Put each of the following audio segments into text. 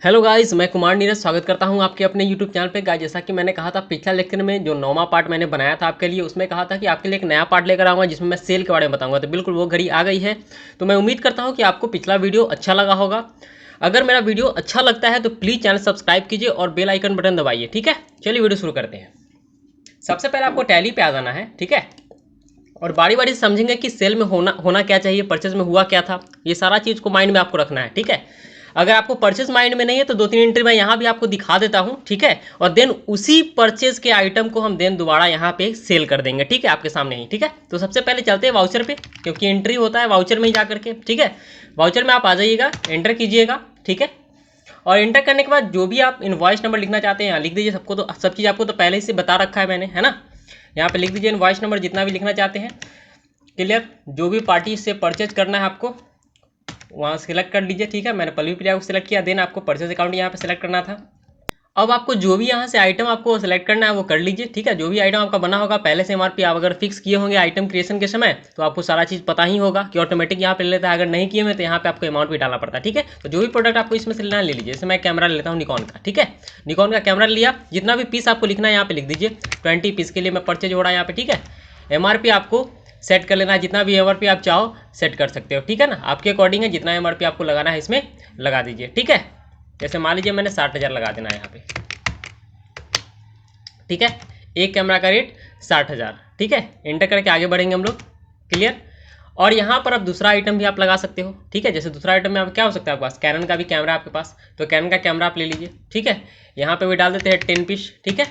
Hello guys, मैं कुमार नीरज स्वागत करता हूं आपके अपने यूट्यूब चैनल पे। गाइस, जैसा कि मैंने कहा था पिछला लेक्चर में, जो 9वां पार्ट मैंने बनाया था आपके लिए, उसमें कहा था कि आपके लिए एक नया पार्ट लेकर आऊंगा जिसमें मैं सेल के बारे में बताऊंगा। तो बिल्कुल वो घड़ी आ गई है। तो मैं उम्मीद करता हूं कि आपको पिछला वीडियो अच्छा लगा होगा। अगर मेरा वीडियो अच्छा लगता है तो प्लीज़ चैनल सब्सक्राइब कीजिए और बेल आइकन बटन दबाइए। ठीक है, चलिए वीडियो शुरू करते हैं। सबसे पहले आपको टैली पे आ जाना है। ठीक है, और बारी बारी से समझेंगे कि सेल में होना होना क्या चाहिए, परचेज में हुआ क्या था। ये सारा चीज़ को माइंड में आपको रखना है। ठीक है, अगर आपको परचेज माइंड में नहीं है तो 2-3 एंट्री मैं यहाँ भी आपको दिखा देता हूँ। ठीक है, और देन उसी परचेज के आइटम को हम देन दोबारा यहाँ पे सेल कर देंगे। ठीक है, आपके सामने ही। ठीक है, तो सबसे पहले चलते हैं वाउचर पे, क्योंकि एंट्री होता है वाउचर में ही जा करके। ठीक है, वाउचर में आप आ जाइएगा, एंटर कीजिएगा। ठीक है, और एंटर करने के बाद जो भी आप इनवॉइस नंबर लिखना चाहते हैं यहाँ लिख दीजिए। सबको तो सब चीज़ आपको तो पहले ही से बता रखा है मैंने, है ना। यहाँ पे लिख दीजिए इनवॉइस नंबर जितना भी लिखना चाहते हैं। क्लियर, जो भी पार्टी से परचेज करना है आपको वहाँ सेलेक्ट कर लीजिए। ठीक है, मैंने पल्लवी प्रिया को सिलेक्ट किया, देन आपको परचेज अकाउंट यहाँ पे सेलेक्ट करना था। अब आपको जो भी यहाँ से आइटम आपको सेलेक्ट करना है वो कर लीजिए। ठीक है, जो भी आइटम आपका बना होगा पहले से एमआरपी आप अगर फिक्स किए होंगे आइटम क्रिएशन के समय तो आपको सारा चीज़ पता ही होगा कि ऑटोमेटिक यहाँ पे ले लेता है। अगर नहीं किए हुए तो यहाँ पे आपको अमाउंट भी डालना पड़ता है। ठीक है, तो जो भी प्रोडक्ट आपको इसमें से लेना ले लीजिए। जैसे मैं कैमरा ले लेता हूँ निकॉन का। ठीक है, निकॉन का कैमरा लिया, जितना भी पीस आपको लिखना है यहाँ पे लिख दीजिए। 20 पीस के लिए मैं परचेज हो रहा है यहाँ पे। ठीक है, एमआरपी आपको सेट कर लेना है, जितना भी एमआरपी आप चाहो सेट कर सकते हो। ठीक है ना, आपके अकॉर्डिंग है, जितना एमआरपी आपको लगाना है इसमें लगा दीजिए। ठीक है, जैसे मान लीजिए मैंने 60,000 लगा देना है यहाँ पे। ठीक है, एक कैमरा का रेट 60,000। ठीक है, एंटर करके आगे बढ़ेंगे हम लोग। क्लियर, और यहाँ पर अब दूसरा आइटम भी आप लगा सकते हो। ठीक है, जैसे दूसरा आइटम में आप क्या हो सकता है आपके पास, कैनन का भी कैमरा आपके पास, तो कैनन का कैमरा आप ले लीजिए। ठीक है, यहाँ पे भी डाल देते हैं 10 पीस। ठीक है,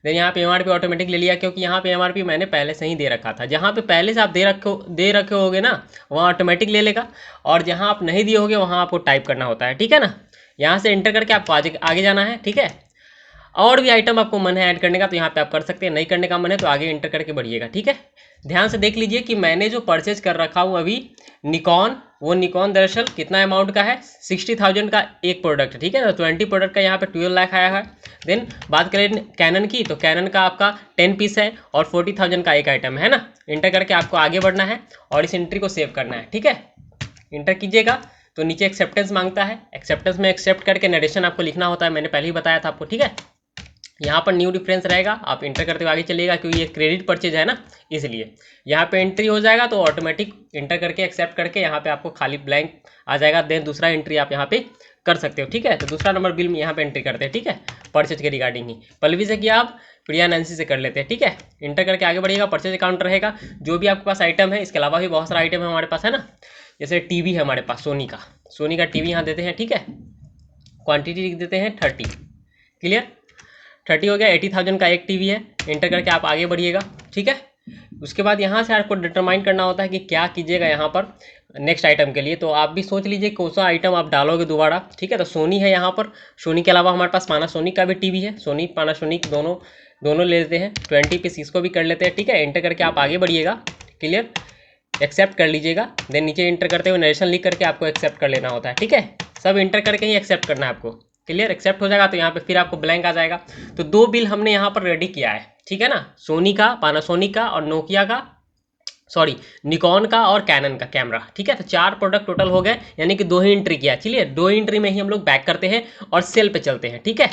देन यहाँ पे एमआरपी ऑटोमेटिक ले लिया, क्योंकि यहाँ पे एमआरपी मैंने पहले से ही दे रखा था। जहाँ पे पहले से आप दे रखे होगे ना वहाँ ऑटोमेटिक ले लेगा, और जहाँ आप नहीं दिए होगे वहाँ आपको टाइप करना होता है। ठीक है ना, यहाँ से एंटर करके आपको आगे जाना है। ठीक है, और भी आइटम आपको मन है ऐड करने का तो यहाँ पे आप कर सकते हैं, नहीं करने का मन है तो आगे एंटर करके बढ़िएगा। ठीक है, ध्यान से देख लीजिए कि मैंने जो परचेज कर रखा हूँ अभी निकॉन, वो निकॉन दरअसल कितना अमाउंट का है, 60,000 का एक प्रोडक्ट। ठीक है ना, 20 प्रोडक्ट का यहाँ पे 12 लाख आया है। देन बात करें कैनन की, तो कैनन का आपका 10 पीस है और 40,000 का एक आइटम है ना। इंटर करके आपको आगे बढ़ना है और इस एंट्री को सेव करना है। ठीक है, इंटर कीजिएगा तो नीचे एक्सेप्टेंस मांगता है, एक्सेप्टेंस में एक्सेप्ट करके नरेशन आपको लिखना होता है, मैंने पहले ही बताया था आपको। ठीक है, यहाँ पर न्यू डिफरेंस रहेगा, आप इंटर करते हुए आगे चलिएगा, क्योंकि ये क्रेडिट परचेज है ना, इसलिए यहाँ पे एंट्री हो जाएगा तो ऑटोमेटिक इंटर करके एक्सेप्ट करके यहाँ पे आपको खाली ब्लैंक आ जाएगा। देन दूसरा एंट्री आप यहाँ पे कर सकते हो। ठीक है, तो दूसरा नंबर बिल में यहाँ पे एंट्री करते हैं। ठीक है, परचेज के रिगार्डिंग ही पल्लवी से किया, आप प्रिया नैंसी से कर लेते हैं। ठीक है, इंटर करके आगे बढ़िएगा, परचेज अकाउंट रहेगा। जो भी आपके पास आइटम है, इसके अलावा भी बहुत सारा आइटम है हमारे पास, है ना। जैसे टीवी है हमारे पास सोनी का टीवी यहाँ देते हैं। ठीक है, क्वान्टिटी लिख देते हैं 30। क्लियर, 30 हो गया, 80,000 का एक टीवी है। इंटर करके आप आगे बढ़िएगा। ठीक है, उसके बाद यहाँ से आपको डिटरमाइन करना होता है कि क्या कीजिएगा यहाँ पर नेक्स्ट आइटम के लिए। तो आप भी सोच लीजिए कौन सा आइटम आप डालोगे दोबारा। ठीक है, तो सोनी है यहाँ पर, सोनी के अलावा हमारे पास पानासोनिक का भी टीवी है, सोनी पानासोनिक दोनों दोनों ले लेते हैं। 20 पीस इसको भी कर लेते हैं। ठीक है, एंटर करके आप आगे बढ़िएगा। क्लियर, एक्सेप्ट कर लीजिएगा। देन नीचे इंटर करते हुए नरेशन लिख करके आपको एक्सेप्ट कर लेना होता है। ठीक है, सब इंटर करके ही एक्सेप्ट करना है आपको। क्लियर, एक्सेप्ट हो जाएगा तो यहाँ पे फिर आपको ब्लैंक आ जाएगा। तो 2 बिल हमने यहाँ पर रेडी किया है। ठीक है ना, सोनी का, पानासोनिक का और नोकिया का, सॉरी निकॉन का और कैनन का कैमरा। ठीक है, तो 4 प्रोडक्ट टोटल हो गए, यानी कि 2 ही एंट्री किया। चलिए 2 एंट्री में ही हम लोग बैक करते हैं और सेल पे चलते हैं। ठीक है,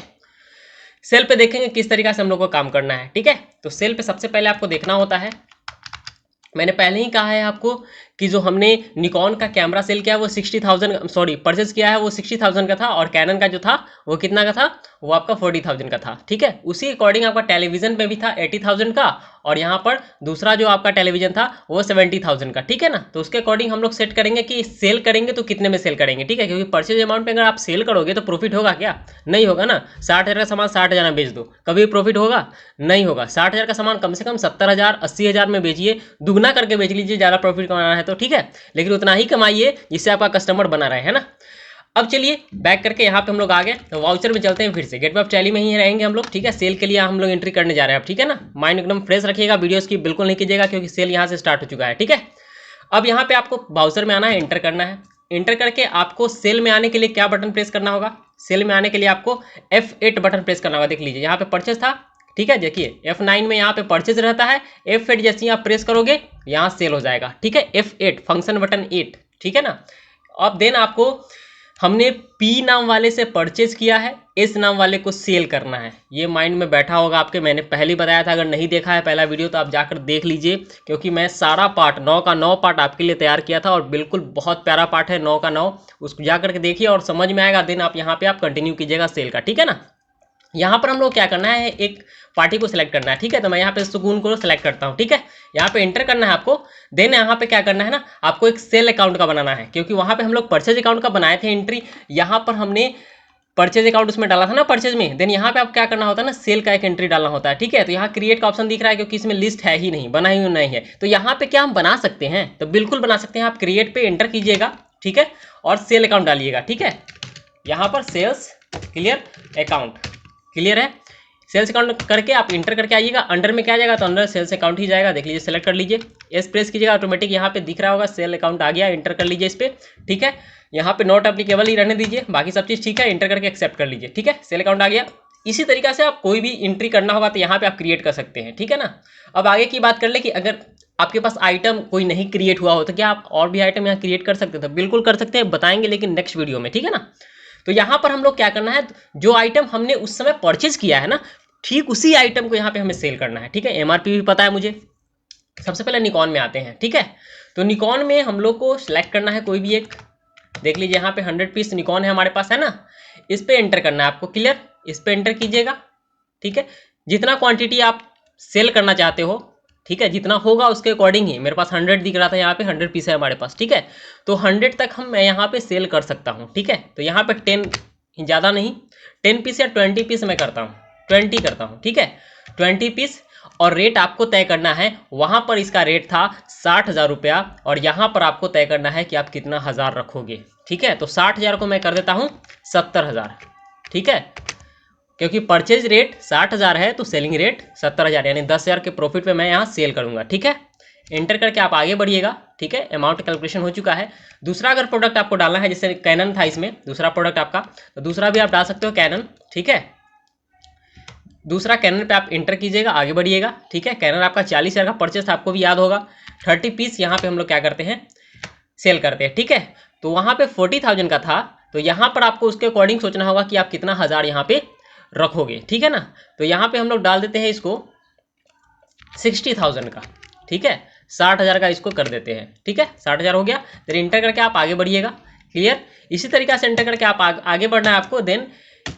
सेल पे देखेंगे किस तरीके से हम लोग को काम करना है। ठीक है, तो सेल पे सबसे पहले आपको देखना होता है, मैंने पहले ही कहा है आपको कि जो हमने निकॉन का कैमरा सेल किया वो 60,000, सॉरी परचेज किया है वो 60,000 का था, और कैनन का जो था वो कितना का था, वो आपका 40,000 का था। ठीक है, उसी अकॉर्डिंग आपका टेलीविजन में भी था 80,000 का, और यहाँ पर दूसरा जो आपका टेलीविजन था वो 70,000 का। ठीक है ना, तो उसके अकॉर्डिंग हम लोग सेट करेंगे कि सेल करेंगे तो कितने में सेल करेंगे। ठीक है, क्योंकि परचेज अमाउंट में अगर आप सेल करोगे तो प्रॉफिट होगा क्या, नहीं होगा ना। 60,000 का सामान 60,000 में बेच दो, कभी प्रॉफिट होगा, नहीं होगा। 60,000 का सामान कम से कम 70,000 80,000 में बेचिए, दुगना करके बेच लीजिए, ज़्यादा प्रॉफिट कमाना है तो। ठीक है, लेकिन उतना ही कमाइए जिससे आपका कस्टमर बना रहे, है ना। अब चलिए बैक करके यहाँ पे हम लोग आ गए, तो वाउचर में चलते हैं फिर से। गेटवे ऑफ टैली में ही रहेंगे हम लोग। ठीक है, सेल के लिए हम लोग एंट्री करने जा रहे हैं अब। ठीक है ना, माइंड एकदम फ्रेश रखिएगा, वीडियोस की बिल्कुल नहीं कीजिएगा, क्योंकि सेल यहाँ से स्टार्ट हो चुका है। ठीक है, अब यहाँ पे आपको वाउचर में आना है, एंटर करना है। एंटर करके आपको सेल में आने के लिए क्या बटन प्रेस करना होगा, सेल में आने के लिए आपको F8 बटन प्रेस करना होगा। देख लीजिए यहाँ पे परचेज था। ठीक है, देखिए F9 में यहाँ पे परचेज रहता है, F8 जैसे ही आप प्रेस करोगे यहाँ सेल हो जाएगा। ठीक है, F8 फंक्शन बटन 8। ठीक है ना, अब देन आपको हमने पी नाम वाले से परचेज किया है, एस नाम वाले को सेल करना है। ये माइंड में बैठा होगा आपके, मैंने पहले ही बताया था। अगर नहीं देखा है पहला वीडियो तो आप जाकर देख लीजिए, क्योंकि मैं सारा पार्ट 9 का 9 पार्ट आपके लिए तैयार किया था और बिल्कुल बहुत प्यारा पार्ट है 9 का 9। उसको जाकर के देखिए और समझ में आएगा, देन आप यहाँ पे आप कंटिन्यू कीजिएगा सेल का, ठीक है ना। यहाँ पर हम लोग क्या करना है, एक पार्टी को सिलेक्ट करना है, ठीक है। तो मैं यहाँ पे सुकून को सिलेक्ट करता हूँ, ठीक है। यहाँ पे एंटर करना है आपको। देन यहाँ पे क्या करना है ना, आपको एक सेल अकाउंट का बनाना है, क्योंकि वहाँ पे हम लोग परचेज अकाउंट का बनाए थे एंट्री। यहाँ पर हमने परचेज अकाउंट उसमें डाला था ना परचेज में। देन यहाँ पे आप क्या करना होता है ना, सेल का एक एंट्री डालना होता है, ठीक है। तो यहाँ क्रिएट का ऑप्शन दिख रहा है, क्योंकि इसमें लिस्ट है ही नहीं, बना ही नहीं है। तो यहाँ पे क्या हम बना सकते हैं, तो बिल्कुल बना सकते हैं। आप क्रिएट पे एंटर कीजिएगा, ठीक है, और सेल अकाउंट डालिएगा, ठीक है। यहाँ पर सेल्स क्लियर अकाउंट क्लियर है। सेल्स अकाउंट करके आप इंटर करके आइएगा, अंडर में क्या आ जाएगा, तो अंडर सेल्स अकाउंट ही जाएगा। देख लीजिए, सेलेक्ट कर लीजिए, एस प्रेस कीजिएगा, ऑटोमेटिक यहाँ पे दिख रहा होगा सेल अकाउंट आ गया। इंटर कर लीजिए इस पर, ठीक है। यहाँ पे नॉट एप्लीकेबल ही रहने दीजिए, बाकी सब चीज़ ठीक है। इंटर करके एक्सेप्ट कर लीजिए, ठीक है। सेल अकाउंट आ गया। इसी तरीके से आप कोई भी एंट्री करना होगा तो यहाँ पे आप क्रिएट कर सकते हैं, ठीक है ना। अब आगे की बात कर ले कि अगर आपके पास आइटम कोई नहीं क्रिएट हुआ हो तो क्या आप और भी आइटम यहाँ क्रिएट कर सकते हैं, तो बिल्कुल कर सकते हैं, बताएंगे लेकिन नेक्स्ट वीडियो में, ठीक है ना। तो यहाँ पर हम लोग क्या करना है, जो आइटम हमने उस समय परचेज किया है ना, ठीक उसी आइटम को यहाँ पे हमें सेल करना है, ठीक है। एमआरपी भी पता है मुझे। सबसे पहले निकॉन में आते हैं, ठीक है। तो निकॉन में हम लोग को सिलेक्ट करना है कोई भी एक। देख लीजिए यहाँ पे 100 पीस निकॉन है हमारे पास, है ना। इस पे एंटर करना है आपको, क्लियर। इस पे एंटर कीजिएगा, ठीक है। जितना क्वांटिटी आप सेल करना चाहते हो, ठीक है, जितना होगा उसके अकॉर्डिंग ही। मेरे पास 100 दिख रहा था, यहाँ पे 100 पीस है हमारे पास, ठीक है। तो 100 तक मैं यहाँ पे सेल कर सकता हूँ, ठीक है। तो यहाँ पे 10, ज़्यादा नहीं, 10 पीस या 20 पीस मैं करता हूँ, 20 करता हूँ, ठीक है, 20 पीस। और रेट आपको तय करना है। वहाँ पर इसका रेट था 60,000 रुपया, और यहाँ पर आपको तय करना है कि आप कितना हज़ार रखोगे, ठीक है। तो 60,000 को मैं कर देता हूँ 70,000, ठीक है। क्योंकि परचेज रेट 60,000 है तो सेलिंग रेट 70,000, यानी 10,000 के प्रॉफिट पे मैं यहाँ सेल करूँगा, ठीक है। एंटर करके आप आगे बढ़िएगा, ठीक है। अमाउंट कैलकुलेशन हो चुका है। दूसरा अगर प्रोडक्ट आपको डालना है, जैसे कैनन था इसमें दूसरा प्रोडक्ट आपका, तो दूसरा भी आप डाल सकते हो कैनन, ठीक है। दूसरा कैनन पे आप इंटर कीजिएगा, आगे बढ़िएगा, ठीक है। कैनन आपका 40,000 का परचेस था, आपको भी याद होगा। 30 पीस यहाँ पे हम लोग क्या करते हैं, सेल करते हैं, ठीक है। तो वहाँ पे 40,000 का था, तो यहाँ पर आपको उसके अकॉर्डिंग सोचना होगा कि आप कितना हज़ार यहाँ पे रखोगे, ठीक है ना। तो यहाँ पे हम लोग डाल देते हैं इसको 60,000 का, ठीक है। 60,000 का इसको कर देते हैं, ठीक है। 60,000 हो गया। फिर इंटर करके आप आगे बढ़िएगा, क्लियर। इसी तरीके से इंटर करके आप आगे बढ़ना है आपको। देन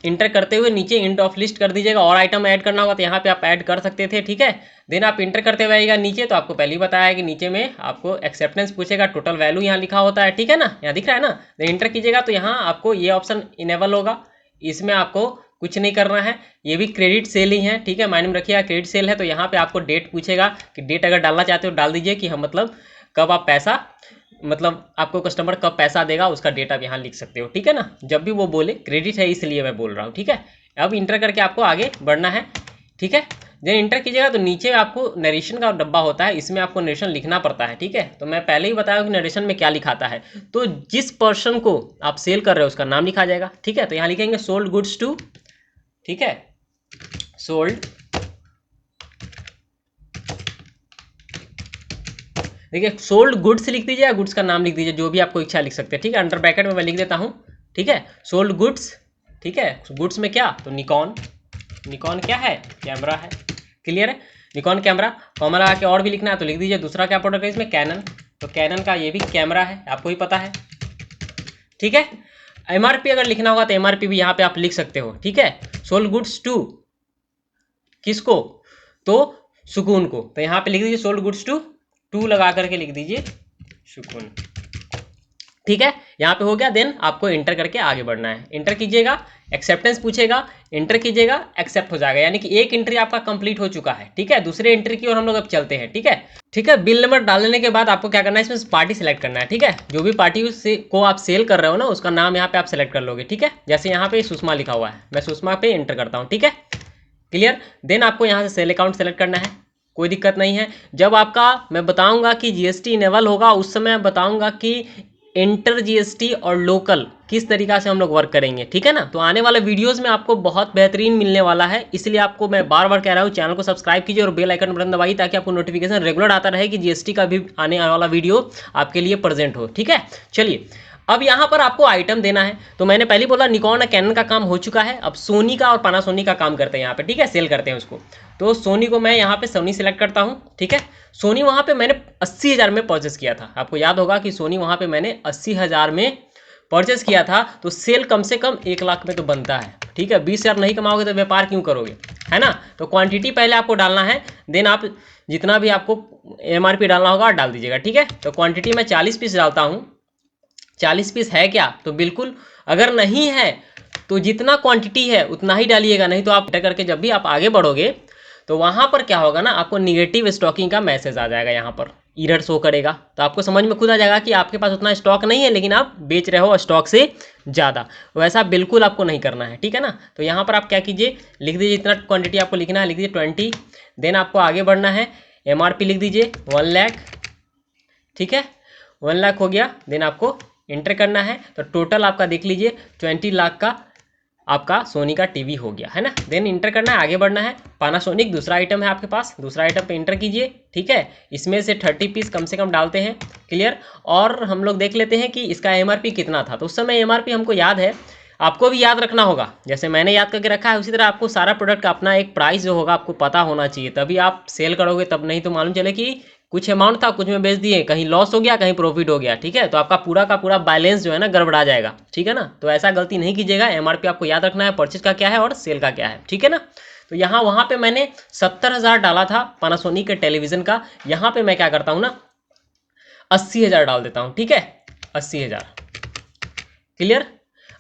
इंटर करते हुए नीचे इंट ऑफ लिस्ट कर दीजिएगा, और आइटम ऐड करना होगा तो यहाँ पे आप ऐड कर सकते थे, ठीक है। देन आप इंटर करते हुए आइएगा नीचे, तो आपको पहले ही बताया है कि नीचे में आपको एक्सेप्टेंस पूछेगा, टोटल वैल्यू यहाँ लिखा होता है, ठीक है ना, यहाँ दिख रहा है ना। देन इंटर कीजिएगा तो यहाँ आपको ये ऑप्शन इनेबल होगा, इसमें आपको कुछ नहीं करना है। ये भी क्रेडिट सेल ही है, ठीक है, माइंड में रखिएगा क्रेडिट सेल है। तो यहाँ पे आपको डेट पूछेगा कि डेट अगर डालना चाहते हो डाल दीजिए, कि हम मतलब कब आप पैसा, मतलब आपको कस्टमर कब पैसा देगा उसका डेट आप यहाँ लिख सकते हो, ठीक है ना। जब भी वो बोले क्रेडिट है इसलिए मैं बोल रहा हूँ, ठीक है। अब इंटर करके आपको आगे बढ़ना है, ठीक है। जब इंटर कीजिएगा तो नीचे आपको नरेशन का डब्बा होता है, इसमें आपको नरेशन लिखना पड़ता है, ठीक है। तो मैं पहले ही बताया कि नरेशन में क्या लिखाता है, तो जिस पर्सन को आप सेल कर रहे हो उसका नाम लिखा जाएगा, ठीक है। तो यहाँ लिखेंगे सोल्ड गुड्स टू, ठीक है, सोल्ड, देखिए सोल्ड गुड्स लिख दीजिए, गुड्स का नाम लिख दीजिए, जो भी आपको इच्छा लिख सकते हैं, ठीक है। अंडर ब्रैकेट में मैं लिख देता हूँ, ठीक है, सोल्ड गुड्स, ठीक है। गुड्स में क्या, तो निकॉन, निकॉन क्या है, कैमरा है, क्लियर है। निकॉन कैमरा, कॉमा लगा के और भी लिखना है तो लिख दीजिए। दूसरा क्या प्रोडक्ट है इसमें, कैनन, तो कैनन का ये भी कैमरा है, आपको ही पता है, ठीक है। एमआरपी अगर लिखना होगा तो एमआरपी भी यहाँ पे आप लिख सकते हो, ठीक है। सोल्ड गुड्स टू किसको, तो सुकून को, तो यहाँ पे लिख दीजिए सोल्ड गुड्स टू लगा करके लिख दीजिए सुकून, ठीक है। यहाँ पे हो गया। देन आपको इंटर करके आगे बढ़ना है, इंटर कीजिएगा, एक्सेप्टेंस पूछेगा, इंटर कीजिएगा, एक्सेप्ट हो जाएगा, यानी कि एक एंट्री आपका कंप्लीट हो चुका है, ठीक है। दूसरे एंट्री की ओर हम लोग अब चलते हैं, ठीक है, ठीक है। बिल नंबर डालने के बाद आपको क्या करना है, इसमें पार्टी सेलेक्ट करना है, ठीक है। जो भी पार्टी से को आप सेल कर रहे हो ना, उसका नाम यहाँ पे आप सेलेक्ट कर लोगे, ठीक है। जैसे यहाँ पे सुषमा लिखा हुआ है, मैं सुषमा पे इंटर करता हूँ, ठीक है, क्लियर। देन आपको यहाँ से सेल अकाउंट सेलेक्ट करना है, कोई दिक्कत नहीं है। जब आपका मैं बताऊंगा कि जीएसटी इनेबल होगा, उस समय बताऊंगा कि इंटर जीएसटी और लोकल किस तरीका से हम लोग वर्क करेंगे, ठीक है ना। तो आने वाले वीडियोस में आपको बहुत बेहतरीन मिलने वाला है, इसलिए आपको मैं बार बार कह रहा हूँ चैनल को सब्सक्राइब कीजिए और बेल आइकन बटन दबाइए, ताकि आपको नोटिफिकेशन रेगुलर आता रहे कि जीएसटी का भी आने वाला वीडियो आपके लिए प्रेजेंट हो, ठीक है। चलिए अब यहाँ पर आपको आइटम देना है, तो मैंने पहले बोला निकॉन और कैनन का काम हो चुका है, अब सोनी का और पैनासोनिक का काम करते हैं यहाँ पे, ठीक है, सेल करते हैं उसको। तो सोनी को मैं यहाँ पे सोनी सेलेक्ट करता हूँ, ठीक है। सोनी वहाँ पे मैंने 80,000 में परचेस किया था, आपको याद होगा कि सोनी वहाँ पे मैंने 80,000 में परचेस किया था, तो सेल कम से कम 1 लाख में तो बनता है, ठीक है। 20,000 नहीं कमाओगे तो व्यापार क्यों करोगे, है ना। तो क्वांटिटी पहले आपको डालना है, देन आप जितना भी आपको MRP डालना होगा डाल दीजिएगा, ठीक है। तो क्वांटिटी मैं 40 पीस डालता हूँ। 40 पीस है क्या, तो बिल्कुल, अगर नहीं है तो जितना क्वांटिटी है उतना ही डालिएगा, नहीं तो आप करके जब भी आप आगे बढ़ोगे तो वहाँ पर क्या होगा ना, आपको निगेटिव स्टॉकिंग का मैसेज आ जाएगा, यहाँ पर एरर शो करेगा, तो आपको समझ में खुद आ जाएगा कि आपके पास उतना स्टॉक नहीं है लेकिन आप बेच रहे हो स्टॉक से ज़्यादा। वैसा बिल्कुल आपको नहीं करना है, ठीक है ना। तो यहाँ पर आप क्या कीजिए, लिख दीजिए जितना क्वांटिटी आपको लिखना है, लिख दीजिए 20। देन आपको आगे बढ़ना है, MRP लिख दीजिए 1 लाख, ठीक है, 1 लाख हो गया। देन आपको इंटर करना है, तो टोटल आपका देख लीजिए 20 लाख का आपका सोनी का टीवी हो गया, है ना। देन इंटर करना है, आगे बढ़ना है। पैनासोनिक दूसरा आइटम है आपके पास, दूसरा आइटम पे इंटर कीजिए, ठीक है। इसमें से 30 पीस कम से कम डालते हैं, क्लियर। और हम लोग देख लेते हैं कि इसका MRP कितना था, तो उस समय MRP हमको याद है, आपको भी याद रखना होगा, जैसे मैंने याद करके रखा है उसी तरह आपको सारा प्रोडक्ट का अपना एक प्राइस जो होगा आपको पता होना चाहिए, तभी आप सेल करोगे, तब नहीं तो मालूम चले कि कुछ अमाउंट था, कुछ में बेच दिए, कहीं लॉस हो गया, कहीं प्रॉफिट हो गया, ठीक है। तो आपका पूरा का पूरा बैलेंस जो है ना गड़बड़ा जाएगा, ठीक है ना। तो ऐसा गलती नहीं कीजिएगा, MRP आपको याद रखना है, परचेज का क्या है और सेल का क्या है, ठीक है ना। तो वहाँ पे मैंने 70,000 डाला था पैनासोनिक के टेलीविजन का, यहाँ पे मैं क्या करता हूँ ना 80,000 डाल देता हूँ, ठीक है। 80,000 क्लियर,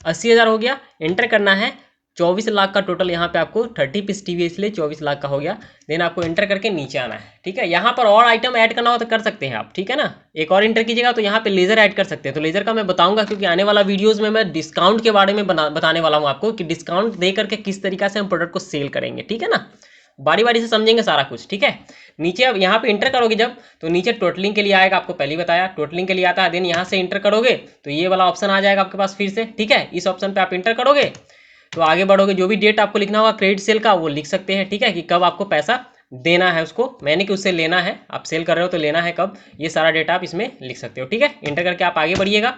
80,000 हो गया। एंटर करना है, 24 लाख का टोटल यहाँ पे आपको 30 पीस टीवी इसलिए 24 लाख का हो गया। देन आपको एंटर करके नीचे आना है, ठीक है। यहाँ पर और आइटम ऐड करना हो तो कर सकते हैं आप, ठीक है ना। एक और एंटर कीजिएगा तो यहाँ पे लेजर ऐड कर सकते हैं, तो लेजर का मैं बताऊंगा क्योंकि आने वाला वीडियोज़ में मैं डिस्काउंट के बारे में बताने वाला हूँ आपको कि डिस्काउंट दे करके किस तरीका से हम प्रोडक्ट को सेल करेंगे, ठीक है ना। बारी बारी से समझेंगे सारा कुछ, ठीक है। नीचे अब यहाँ पे इंटर करोगे जब, तो नीचे टोटलिंग के लिए आएगा, आपको पहले ही बताया टोटलिंग के लिए आता है। देन यहाँ से इंटर करोगे तो ये वाला ऑप्शन आ जाएगा आपके पास फिर से, ठीक है। इस ऑप्शन पे आप इंटर करोगे तो आगे बढ़ोगे, जो भी डेट आपको लिखना होगा क्रेडिट सेल का वो लिख सकते हैं, ठीक है, कि कब आपको पैसा देना है उसको, मैंने कि उससे लेना है, आप सेल कर रहे हो तो लेना है कब, ये सारा डेटा आप इसमें लिख सकते हो, ठीक है। इंटर करके आप आगे बढ़िएगा।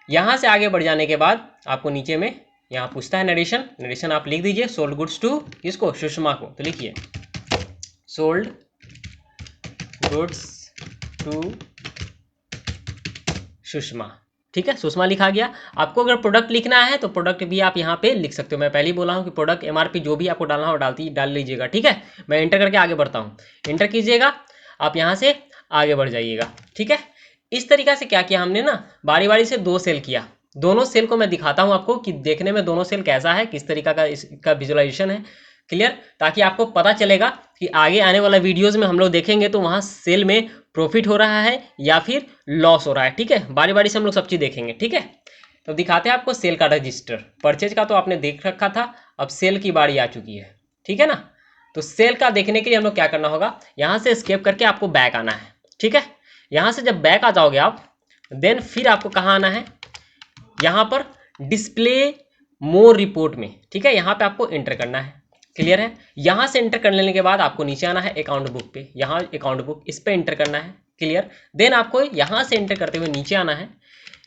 यहाँ से आगे बढ़ जाने के बाद आपको नीचे में यहाँ पूछता है नरेशन, नरेशन आप लिख दीजिए सोल्ड गुड्स टू किसको, सुषमा को, तो लिखिए सोल्ड गुड्स टू सुषमा, ठीक है। सुषमा लिखा गया। आपको अगर प्रोडक्ट लिखना है तो प्रोडक्ट भी आप यहाँ पे लिख सकते हो, मैं पहले ही बोला हूँ कि प्रोडक्ट MRP जो भी आपको डालना हो डाल लीजिएगा, ठीक है। मैं इंटर करके आगे बढ़ता हूँ, इंटर कीजिएगा, आप यहाँ से आगे बढ़ जाइएगा, ठीक है। इस तरीका से क्या किया हमने ना, बारी बारी से 2 सेल किया, दोनों सेल को मैं दिखाता हूँ आपको कि देखने में दोनों सेल कैसा है, किस तरीका का इसका विजुअलाइजेशन है, क्लियर, ताकि आपको पता चलेगा कि आगे आने वाला वीडियोज़ में हम लोग देखेंगे तो वहाँ सेल में प्रॉफिट हो रहा है या फिर लॉस हो रहा है, ठीक है। बारी बारी से हम लोग सब चीज़ देखेंगे, ठीक है। तो दिखाते हैं आपको सेल का रजिस्टर, परचेज का तो आपने देख रखा था, अब सेल की बारी आ चुकी है, ठीक है ना। तो सेल का देखने के लिए हम लोग क्या करना होगा, यहाँ से स्केप करके आपको बैक आना है, ठीक है। यहाँ से जब बैक आ जाओगे आप, देन फिर आपको कहाँ आना है, यहाँ पर डिस्प्ले मोर रिपोर्ट में, ठीक है, यहाँ पे आपको एंटर करना है, क्लियर है। यहाँ से एंटर कर लेने के बाद आपको नीचे आना है अकाउंट बुक पे, यहाँ अकाउंट बुक इस पे एंटर करना है, क्लियर। देन आपको यहाँ से एंटर करते हुए नीचे आना है,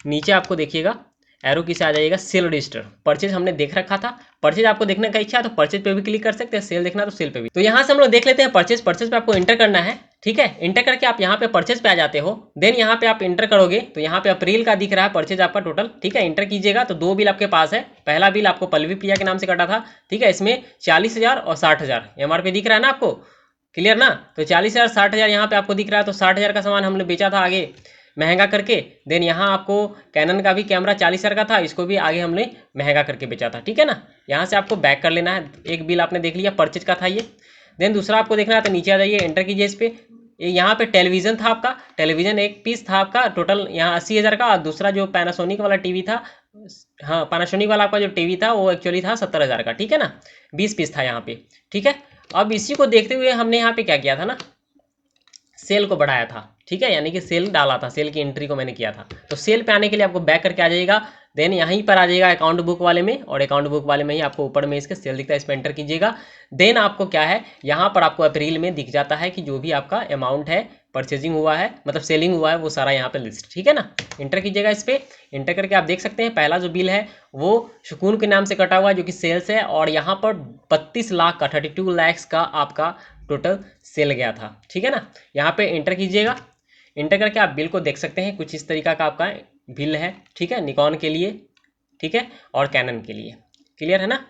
नीचे आपको देखिएगा एरो की से आ जाइएगा सेल रजिस्टर, परचेज हमने देख रखा था, परचेज आपको देखने का इच्छा है तो परचेज पे भी क्लिक कर सकते हैं, सेल देखना तो सेल पे भी। तो यहाँ से हम लोग देख लेते हैं परचेज, परचेज पे आपको एंटर करना है, ठीक है। एंटर करके आप यहाँ पे परचेज पे आ जाते हो, देन यहाँ पे आप एंटर करोगे तो यहाँ पे अप्रैल का दिख रहा है परचेज आपका टोटल, ठीक है। एंटर कीजिएगा तो 2 बिल आपके पास है, पहला बिल आपको पल्लवी प्रिया के नाम से कटा था, ठीक है, इसमें 40,000 और 60,000 MRP दिख रहा है ना आपको, क्लियर ना। तो 40,000 60,000 यहाँ पे आपको दिख रहा है, तो 60,000 का सामान हमने बेचा था आगे महंगा करके। देन यहाँ आपको कैनन का भी कैमरा 40,000 का था, इसको भी आगे हमने महंगा करके बेचा था, ठीक है ना। यहाँ से आपको बैक कर लेना है, एक बिल आपने देख लिया परचेज का था ये। देन दूसरा आपको देखना है तो नीचे आ जाइए, एंटर कीजिए इस पर। यहाँ पे टेलीविज़न था आपका, टेलीविज़न एक पीस था आपका, टोटल यहाँ 80,000 का, और दूसरा जो पैनासोनिक वाला टीवी था, हाँ पैनासोनिक वाला आपका जो टीवी था वो एक्चुअली था 70,000 का, ठीक है ना, 20 पीस था यहाँ पे, ठीक है। अब इसी को देखते हुए हमने यहाँ पे क्या किया था ना, सेल को बढ़ाया था, ठीक है, यानी कि सेल डाला था, सेल की एंट्री को मैंने किया था। तो सेल पे आने के लिए आपको बैक करके आ जाइएगा, देन यहीं पर आ जाइएगा अकाउंट बुक वाले में, और अकाउंट बुक वाले में ही आपको ऊपर में इसके सेल दिखता है, इस पर एंटर कीजिएगा। देन आपको क्या है, यहाँ पर आपको अप्रैल में दिख जाता है कि जो भी आपका अमाउंट है परचेजिंग हुआ है, मतलब सेलिंग हुआ है, वो सारा यहाँ पे लिस्ट, ठीक है ना। इंटर कीजिएगा इस पर। इंटर करके आप देख सकते हैं पहला जो बिल है वो सुकून के नाम से कटा हुआ है जो कि सेल्स है, और यहाँ पर 32 लाख का 32 लैक्स का आपका टोटल सेल गया था, ठीक है ना। यहाँ पे इंटर कीजिएगा। इंटर करके आप बिल को देख सकते हैं, कुछ इस तरीका का आपका बिल है, ठीक है, निकॉन के लिए, ठीक है, और कैनन के लिए। क्लियर है ना,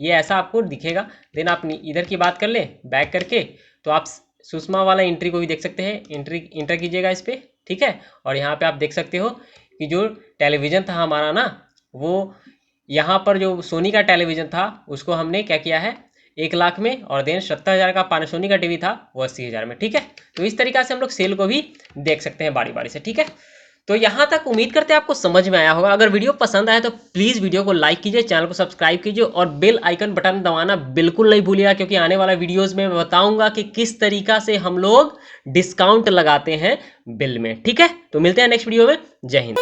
ये ऐसा आपको दिखेगा। देन आप इधर की बात कर ले बैक करके, तो आप सुषमा वाला एंट्री को भी देख सकते हैं। एंट्री इंटर कीजिएगा इस पर, ठीक है। और यहाँ पे आप देख सकते हो कि जो टेलीविज़न था हमारा ना, वो यहाँ पर जो सोनी का टेलीविज़न था उसको हमने क्या किया है 1 लाख में, और देन 70,000 का पानासोनिक का टीवी था वो 80,000 में, ठीक है। तो इस तरीका से हम लोग सेल को भी देख सकते हैं बारी बारी से, ठीक है। तो यहाँ तक उम्मीद करते हैं आपको समझ में आया होगा। अगर वीडियो पसंद आए तो प्लीज़ वीडियो को लाइक कीजिए, चैनल को सब्सक्राइब कीजिए, और बेल आइकन बटन दबाना बिल्कुल नहीं भूलिएगा, क्योंकि आने वाला वीडियोस में मैं बताऊंगा कि किस तरीका से हम लोग डिस्काउंट लगाते हैं बिल में, ठीक है। तो मिलते हैं नेक्स्ट वीडियो में। जय हिंद।